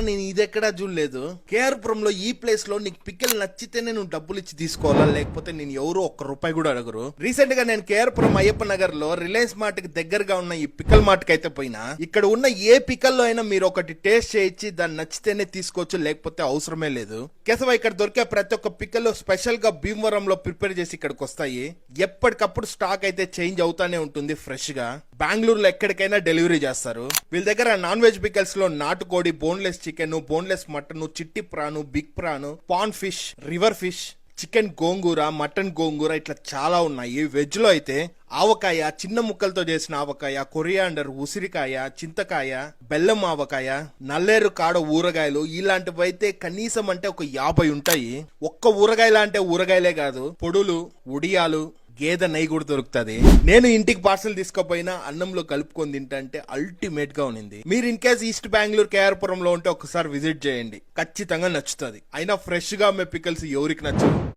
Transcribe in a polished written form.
నేను ఇది ఎక్కడా చూడలేదు. కేఆర్పురం లో ఈ ప్లేస్ లో నీకు పిక్కలు నచ్చితేనే నువ్వు డబ్బులు ఇచ్చి తీసుకోవాలా, లేకపోతే నేను ఎవరు ₹1 కూడా అడగరు. రీసెంట్ గా నేను కేఆర్పురం అయ్యప్ప నగర్ లో రిలయన్స్ మార్ట్ కి దగ్గరగా ఉన్న ఈ పిక్కల్ మార్ట్ కి అయితే పోయినా. ఇక్కడ ఉన్న ఏ పిక్కల్లో అయినా మీరు ఒకటి టేస్ట్ చేయించి దాన్ని నచ్చితేనే తీసుకోవచ్చు, లేకపోతే అవసరమే లేదు. కేశవ ఇక్కడ దొరికే ప్రతి ఒక్క పిక్కలు స్పెషల్ గా భీమవరంలో ప్రిపేర్ చేసి ఇక్కడికి వస్తాయి. ఎప్పటికప్పుడు స్టాక్ అయితే చేంజ్ అవుతానే ఉంటుంది ఫ్రెష్ గా. బెంగళూరులో ఎక్కడికైనా డెలివరీ చేస్తారు. వీళ్ళ దగ్గర నాన్ వెజ్ పికల్స్ లో నాటుకోడి, బోన్లెస్ చికెన్, బోన్లెస్ మటన్, చిట్టి prawn, big prawn, pan fish, river fish, chicken gongura, mutton gongura ఇట్లా చాలా ఉన్నాయి. వెజ్ లో అయితే ఆవకాయ, చిన్న ముక్కలతో చేసిన ఆవకాయ, కొరియాండర్, ఉసిరికాయ, చింతకాయ, బెల్లం ఆవకాయ, నల్లేరు కాడ ఊరగాయలు ఇలాంటివి అయితే కనీసం అంటే ఒక 50 ఉంటాయి. ఒక్క ఊరగాయల అంటే ఊరగాయలే కాదు, పొడులు, ఉడియాలు, గేదె నెయ్యి కూడా దొరుకుతుంది. నేను ఇంటికి పార్సల్ తీసుకుపోయినా అన్నంలో కలుపుకొని తింటే అల్టిమేట్ గా ఉంది. మీరు in case east Bengaluru KR Puram లో ఉంటే ఒకసారి విజిట్ చేయండి, ఖచ్చితంగా నచ్చుతుంది. అయినా ఫ్రెష్ గా మే పికల్స్ ఎవరికి నచ్చదు.